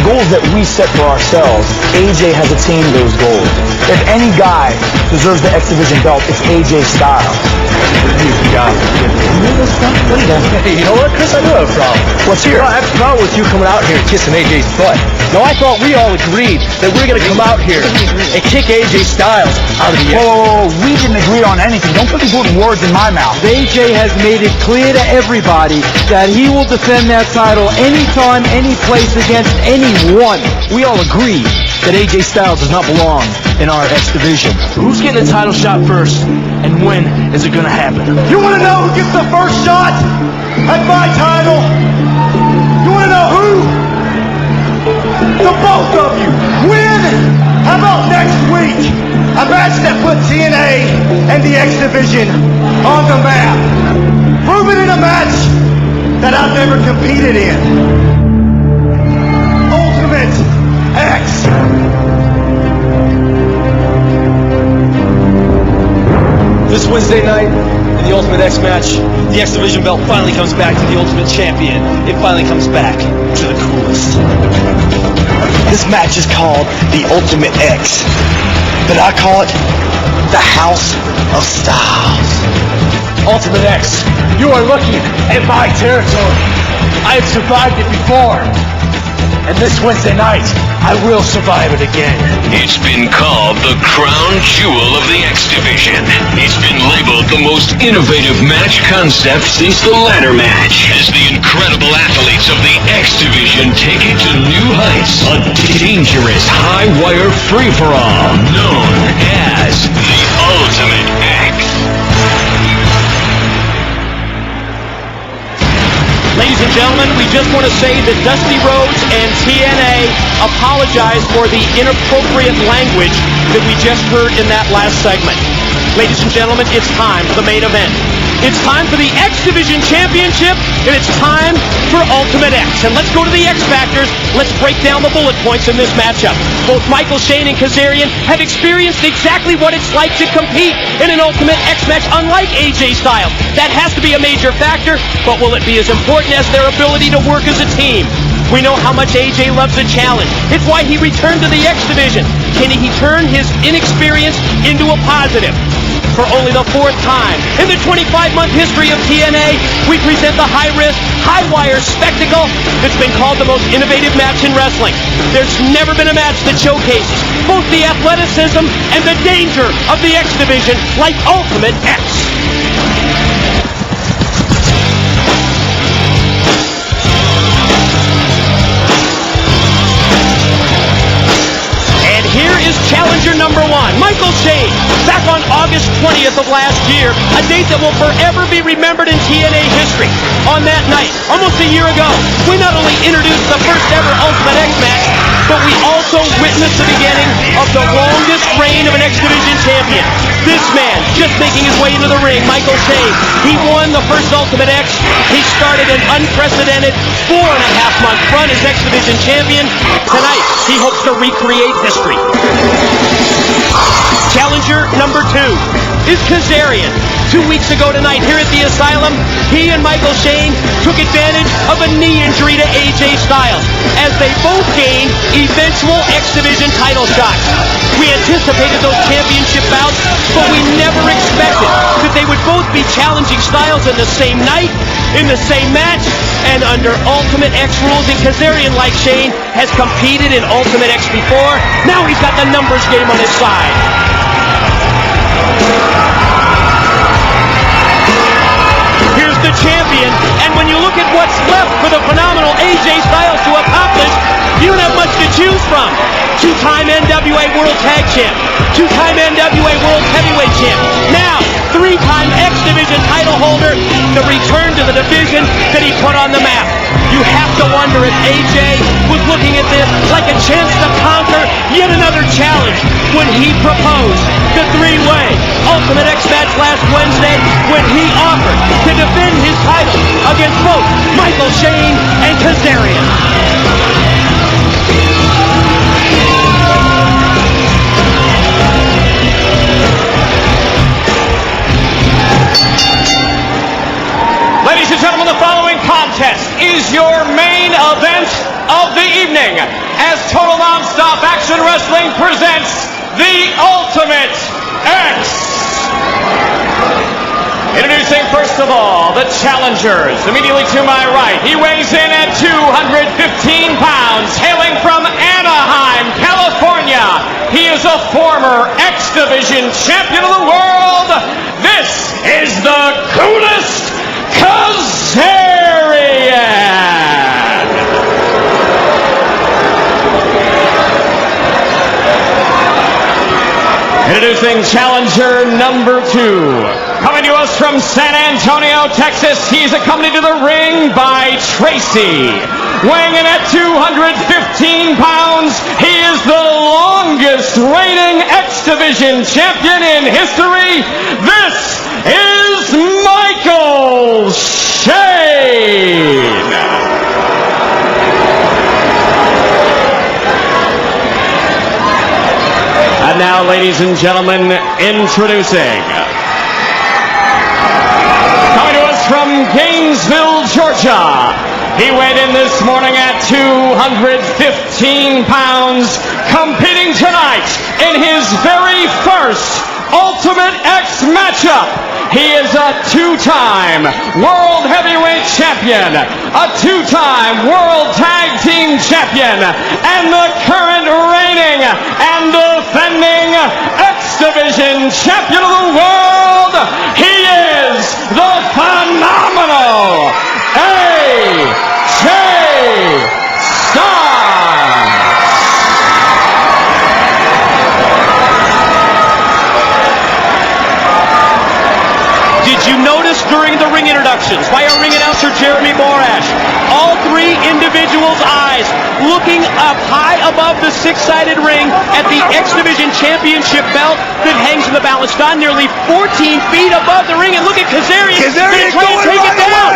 goals that we set for ourselves, AJ has attained those goals. If any guy deserves the X Division belt, it's AJ Styles. You got it. Hey, you know what, Chris? I do have a problem. Let's hear it. I have a problem with you coming out here and kissing AJ's butt. No, I thought we all agreed that we're going to come out here and kick AJ Styles out of the air. Whoa, we didn't agree on anything. Don't put words in my mouth. AJ has made it clear to everybody that he will defend that title anytime, any place, against anyone. We all agree that AJ Styles does not belong in our X Division. Who's getting the title shot first, and when is it going to happen? You want to know who gets the first shot at my title? You want to know who? The both of you. When? How about next week? A match that put TNA and the X Division on the map. Prove it in a match that I've never competed in. Ultimate X. This Wednesday night, in the Ultimate X match, the X Division belt finally comes back to the Ultimate Champion. It finally comes back to the coolest. This match is called the Ultimate X, but I call it the House of Styles. Ultimate X, you are looking at my territory. I have survived it before. And this Wednesday night, I will survive it again. It's been called the crown jewel of the X Division. It's been labeled the most innovative match concept since the ladder match, as the incredible athletes of the X Division take it to new heights. A dangerous high-wire free-for-all known as the Ultimate X. Ladies and gentlemen, we just want to say that Dusty Rhodes and TNA apologize for the inappropriate language that we just heard in that last segment. Ladies and gentlemen, it's time for the main event. It's time for the X Division Championship, and it's time for Ultimate X. And let's go to the X Factors. Let's break down the bullet points in this matchup. Both Michael Shane and Kazarian have experienced exactly what it's like to compete in an Ultimate X match, unlike AJ Styles. That has to be a major factor, but will it be as important as their ability to work as a team? We know how much AJ loves a challenge. It's why he returned to the X Division. Can he turn his inexperience into a positive? For only the fourth time in the 25-month history of TNA, we present the high-risk, high-wire spectacle that's been called the most innovative match in wrestling. There's never been a match that showcases both the athleticism and the danger of the X Division like Ultimate X. Here is challenger number one, Michael Shane, back on August 20th of last year, a date that will forever be remembered in TNA history. On that night, almost a year ago, we not only introduced the first ever Ultimate X match, but we also witnessed the beginning of the longest reign of an X Division champion. This man, just making his way into the ring, Michael Shane, he won the first Ultimate X. He started an unprecedented 4.5-month run as X Division champion. Tonight, he hopes to recreate history. Challenger number two is Kazarian. 2 weeks ago tonight here at the Asylum, he and Michael Shane took advantage of a knee injury to AJ Styles as they both gained eventual X Division title shots. We anticipated those championship bouts, but we never expected that they would both be challenging Styles in the same night, in the same match, and under Ultimate X rules. And Kazarian, like Shane, has competed in Ultimate X before. Now he's got the numbers game on his side. Here's the champion, and when you look at what's left for the phenomenal AJ Styles to accomplish, you don't have much to choose from. Two-time NWA World Tag Champ, two-time NWA World Heavyweight Champ, now three-time X Division title holder, the return to the division that he put on the map. You have to wonder if AJ was looking at this like a chance to conquer yet another challenge when he proposed the three-way Ultimate X match last Wednesday, when he offered to defend his title against both Michael Shane and Kazarian. Ladies and gentlemen, the following contest is your main event of the evening. as Total Nonstop Action Wrestling presents the Ultimate X. Introducing first of all, the challengers. Immediately to my right, he weighs in at 215 pounds, hailing from Anaheim, California. He is a former X Division champion of the world. This is the coolest Kazarian. Introducing challenger number 2. Coming to us from San Antonio, Texas, he's accompanied to the ring by Tracy. Weighing in at 215 pounds, he is the longest reigning X Division champion in history. This is Michael Shane. And now, ladies and gentlemen, introducing, coming to us from Gainesville, Georgia, he weighed in this morning at 215 pounds, competing tonight in his very first Ultimate X matchup. He is a 2-time World Heavyweight Champion, a 2-time World Tag Team Champion, and the current reigning and defending X Division Champion of the world. He is the phenomenal AJ Styles. Did you notice during the ring introductions by our ring announcer Jeremy Morash, all three individuals' eyes looking up high above the six-sided ring at the X Division Championship belt that hangs in the balance beam nearly 14 feet above the ring? And look at Kazarian. Kazarian trying to take it down.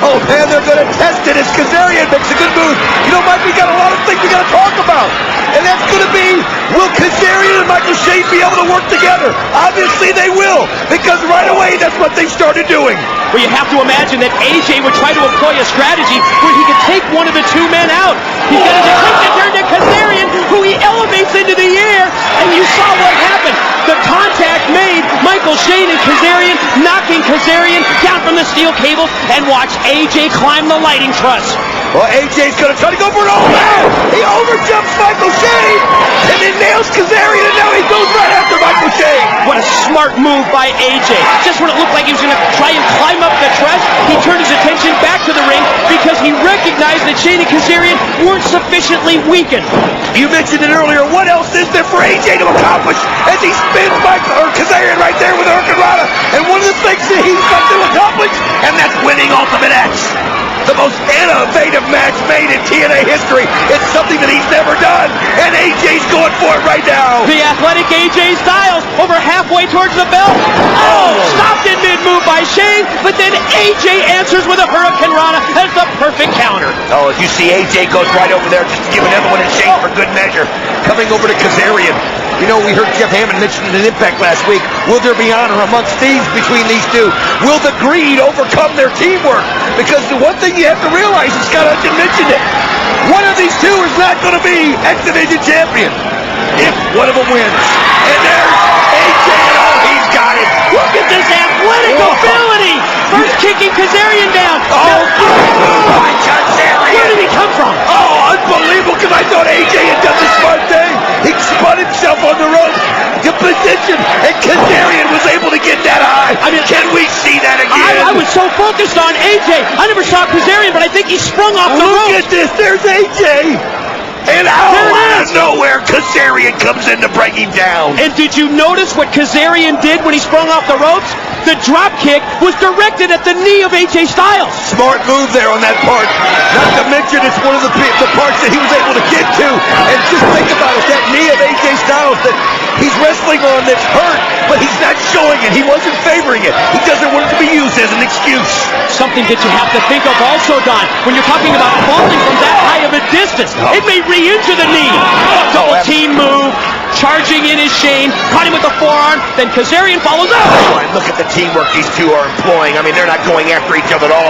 Oh man, they're going to test it as Kazarian makes a good move. You know, Mike, we got a lot of things we got to talk about. And that's going to be, will Kazarian and Michael Shane be able to work together? Obviously they will, because right away that's what they started doing. Well, you have to imagine that AJ would try to employ a strategy where he could take one of the two men out. He's got his attention turned to Kazarian, who he elevates into the air, and you saw what happened. The contact made Michael Shane and Kazarian, knocking Kazarian down from the steel cable, and watch AJ climb the lighting truss. Well, AJ's going to try to go for it. Oh, man! He overjumps Michael Shane and then nails Kazarian, and now he goes right after Michael Shane. What a smart move by AJ. Just when it looked like he was going to try and climb up the truss, he turned his attention back to the ring because he recognized that Shane and Kazarian weren't sufficiently weakened. You mentioned it earlier. What else is there for AJ to accomplish as he spins Kazarian right there with Hurricanrana? And one of the things that he's got to accomplish, and that's winning Ultimate X. The most innovative match made in TNA history. It's something that he's never done, and AJ's going for it right now. The athletic AJ Styles over halfway towards the belt. Oh, stopped in mid-move by Shane, but then AJ answers with a Hurricanrana as the perfect counter. Oh, as you see, AJ goes right over there just to give another one in Shane for good measure. Coming over to Kazarian. You know, we heard Jeff Hammond mention an Impact last week. Will there be honor amongst thieves between these two? Will the greed overcome their teamwork? Because the one thing you have to realize, and Scott Hudson mentioned it, one of these two is not going to be X Division champion if one of them wins. And there's AJ, and oh, he's got it. Look at this athletic ability! First kicking Kazarian down. My Kazarian! Where did he come from? Oh, unbelievable, because I thought AJ had done the smart thing. He spun himself on the rope to position, and Kazarian was able to get that high. I mean, can we see that again? I was so focused on AJ. I never saw Kazarian, but I think he sprung off the rope. Look at this. There's AJ. And out of nowhere, Kazarian comes in to bring him down. And did you notice what Kazarian did when he sprung off the ropes? The drop kick was directed at the knee of AJ Styles. Smart move there on that part. Not to mention it's one of the parts that he was able to get to. And just think about it, that knee of AJ Styles that he's wrestling on that's hurt, but he's not showing it. He wasn't favoring it. He doesn't want it to be used as an excuse. Something that you have to think of also, Don, when you're talking about falling from that high of a distance. It may re-injure the knee. Double team move. Charging in is Shane, caught him with the forearm, then Kazarian follows up. Oh, and look at the teamwork these two are employing. I mean, they're not going after each other at all.